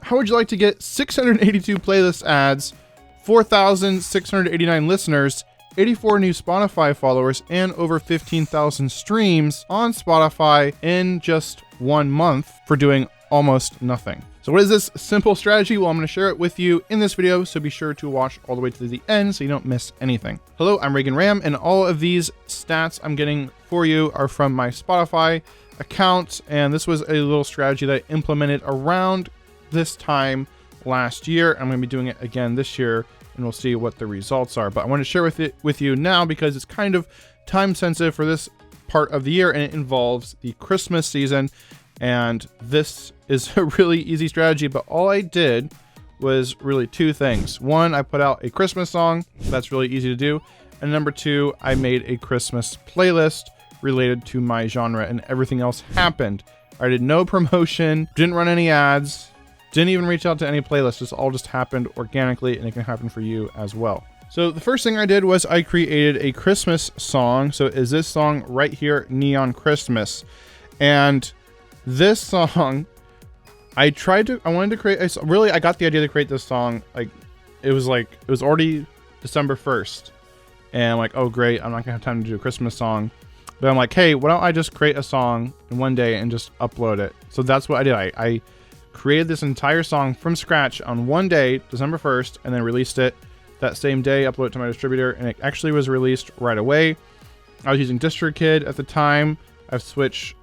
how would you like to get 682 playlist ads, 4,689 listeners, 84 new Spotify followers, and over 15,000 streams on Spotify in just 1 month for doing almost nothing? So what is this simple strategy? Well, I'm going to share it with you in this video, so be sure to watch all the way to the end so you don't miss anything. Hello, I'm Reagan Ram, and all of these stats I'm getting for you are from my Spotify account, and this was a little strategy that I implemented around this time last year. I'm going to be doing it again this year, and we'll see what the results are. But I want to share with you now because it's kind of time sensitive for this part of the year, and it involves the Christmas season. And this is a really easy strategy, but all I did was really two things. One, I put out a Christmas song. That's really easy to do. And number two, I made a Christmas playlist related to my genre, and everything else happened. I did no promotion, didn't run any ads, didn't even reach out to any playlists. This all just happened organically, and it can happen for you as well. So the first thing I did was I created a Christmas song. So it is this song right here, Neon Christmas. And this song, I wanted to create I got the idea to create this song. It was already December 1st. And I'm like, oh great, I'm not gonna have time to do a Christmas song. But I'm like, hey, why don't I just create a song in one day and just upload it? So that's what I did. I created this entire song from scratch on one day, December 1st, and then released it that same day, uploaded it to my distributor, and it actually was released right away. I was using DistroKid at the time. I've since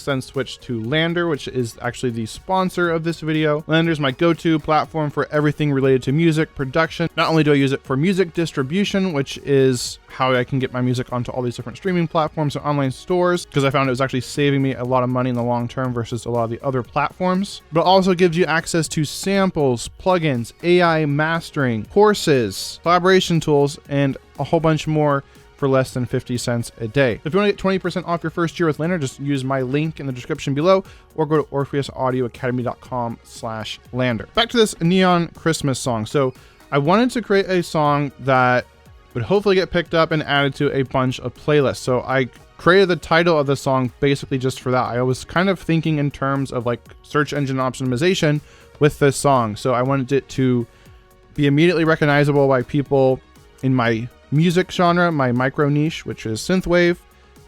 then switched to Lander, which is actually the sponsor of this video. Lander is my go-to platform for everything related to music production. Not only do I use it for music distribution, which is how I can get my music onto all these different streaming platforms and online stores, because I found it was actually saving me a lot of money in the long term versus a lot of the other platforms, but it also gives you access to samples, plugins, AI mastering, courses, collaboration tools, and a whole bunch more for less than 50 cents a day. If you want to get 20% off your first year with Lander, just use my link in the description below or go to orpheusaudioacademy.com/Lander. Back to this Neon Christmas song. So I wanted to create a song that would hopefully get picked up and added to a bunch of playlists. So I created the title of the song basically just for that. I was kind of thinking in terms of like search engine optimization with this song. So I wanted it to be immediately recognizable by people in my music genre, my micro niche, which is synthwave.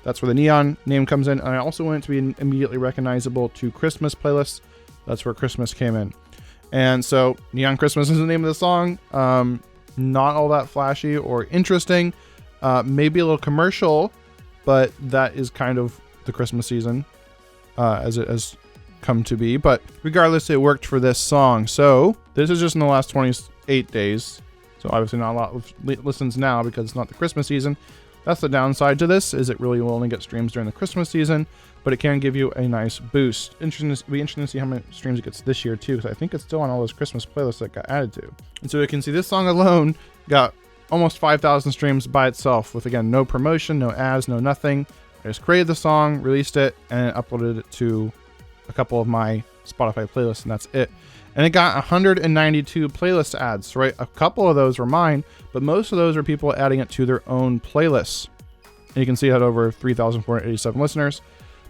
That's where the Neon name comes in. And I also want it to be immediately recognizable to Christmas playlists. That's where Christmas came in. And so Neon Christmas is the name of the song. Not all that flashy or interesting. Maybe a little commercial, but that is kind of the Christmas season as it has come to be. But regardless, it worked for this song. So this is just in the last 28 days. So obviously not a lot of listens now because it's not the Christmas season. That's the downside to this, is it really will only get streams during the Christmas season, but it can give you a nice boost. It'll be interesting to see how many streams it gets this year too, because I think it's still on all those Christmas playlists that got added to. And so you can see this song alone got almost 5,000 streams by itself with, again, no promotion, no ads, no nothing. I just created the song, released it, and uploaded it to a couple of my Spotify playlists, and that's it. And it got 192 playlist ads, right? A couple of those were mine, but most of those are people adding it to their own playlists. And you can see it had over 3,487 listeners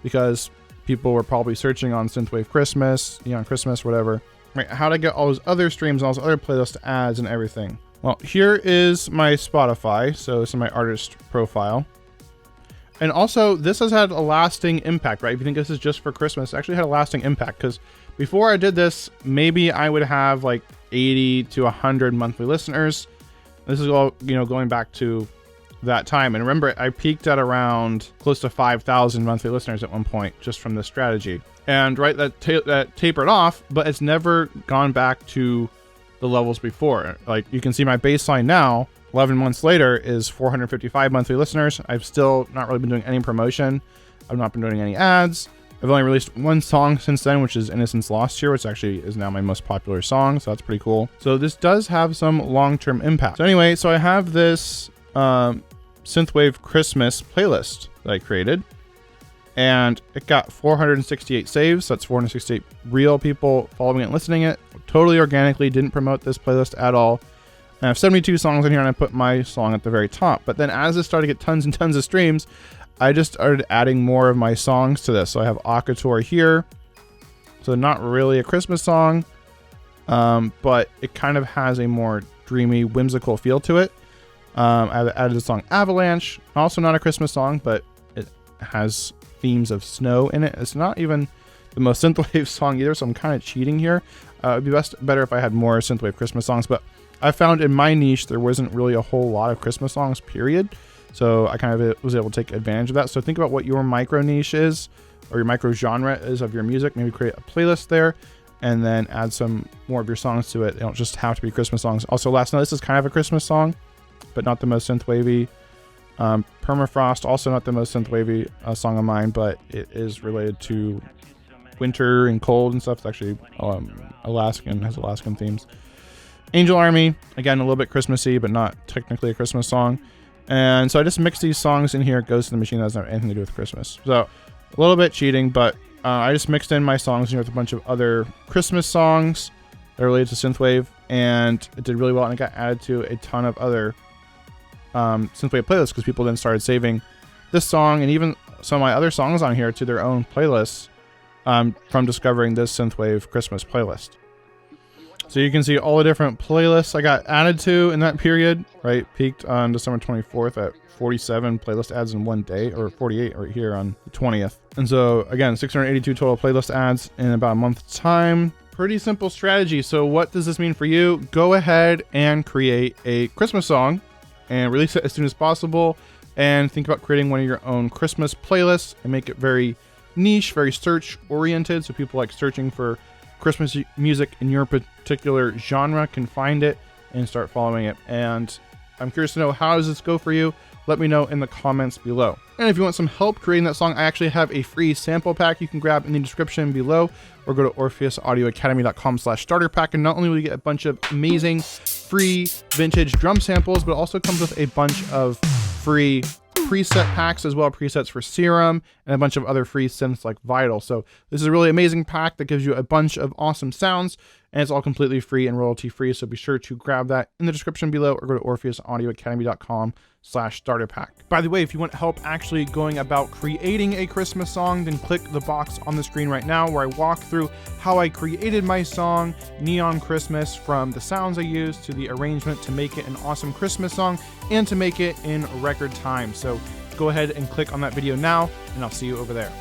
because people were probably searching on Synthwave Christmas, Neon Christmas, whatever. Right? How to get all those other streams and all those other playlist ads and everything. Well, here is my Spotify. So this is my artist profile. And also, this has had a lasting impact, right? If you think this is just for Christmas, it actually had a lasting impact, because before I did this, maybe I would have like 80 to 100 monthly listeners. This is all, going back to that time. And remember, I peaked at around close to 5,000 monthly listeners at one point, just from this strategy. And right, that tapered off, but it's never gone back to the levels before. Like you can see my baseline now, 11 months later, is 455 monthly listeners. I've still not really been doing any promotion. I've not been doing any ads. I've only released one song since then, which is Innocence Lost Here, which actually is now my most popular song. So that's pretty cool. So this does have some long-term impact. So anyway, so I have this Synthwave Christmas playlist that I created, and it got 468 saves. So that's 468 real people following it and listening it totally organically. Didn't promote this playlist at all. And I have 72 songs in here, and I put my song at the very top. But then as it started to get tons and tons of streams, I just started adding more of my songs to this. So I have Akator here. So not really a Christmas song. but it kind of has a more dreamy, whimsical feel to it. I added the song Avalanche, also not a Christmas song, but it has themes of snow in it. It's not even the most synthwave song either, so I'm kind of cheating here. It'd be better if I had more synthwave Christmas songs, but I found in my niche there wasn't really a whole lot of Christmas songs, period. So I kind of was able to take advantage of that. So think about what your micro niche is, or your micro genre is of your music. Maybe create a playlist there, and then add some more of your songs to it. They don't just have to be Christmas songs. Also, last night, this is kind of a Christmas song, but not the most synthwavy. Permafrost, also not the most synthwavy song of mine, but it is related to winter and cold and stuff. It's actually Alaskan, has Alaskan themes. Angel Army, again, a little bit Christmassy, but not technically a Christmas song. And so I just mixed these songs in here. It goes to the machine that doesn't have anything to do with Christmas. So a little bit cheating, but I just mixed in my songs here with a bunch of other Christmas songs that are related to synthwave, and it did really well, and it got added to a ton of other synthwave playlists because people then started saving this song and even some of my other songs on here to their own playlists from discovering this synthwave Christmas playlist. So you can see all the different playlists I got added to in that period, right? Peaked on December 24th at 47 playlist adds in one day, or 48 right here on the 20th. And so again, 682 total playlist adds in about a month's time. Pretty simple strategy. So what does this mean for you? Go ahead and create a Christmas song and release it as soon as possible. And think about creating one of your own Christmas playlists and make it very niche, very search oriented. So people like searching for Christmas music in your particular genre can find it and start following it. And I'm curious to know, how does this go for you? Let me know in the comments below. And if you want some help creating that song, I actually have a free sample pack you can grab in the description below, or go to orpheusaudioacademy.com/starter pack. And not only will you get a bunch of amazing free vintage drum samples, but it also comes with a bunch of free preset packs as well, presets for Serum, and a bunch of other free synths like Vital. So this is a really amazing pack that gives you a bunch of awesome sounds, and it's all completely free and royalty free. So be sure to grab that in the description below, or go to orpheusaudioacademy.com/starter pack. By the way, if you want help actually going about creating a Christmas song, then click the box on the screen right now where I walk through how I created my song Neon Christmas, from the sounds I used to the arrangement to make it an awesome Christmas song and to make it in record time. So go ahead and click on that video now, and I'll see you over there.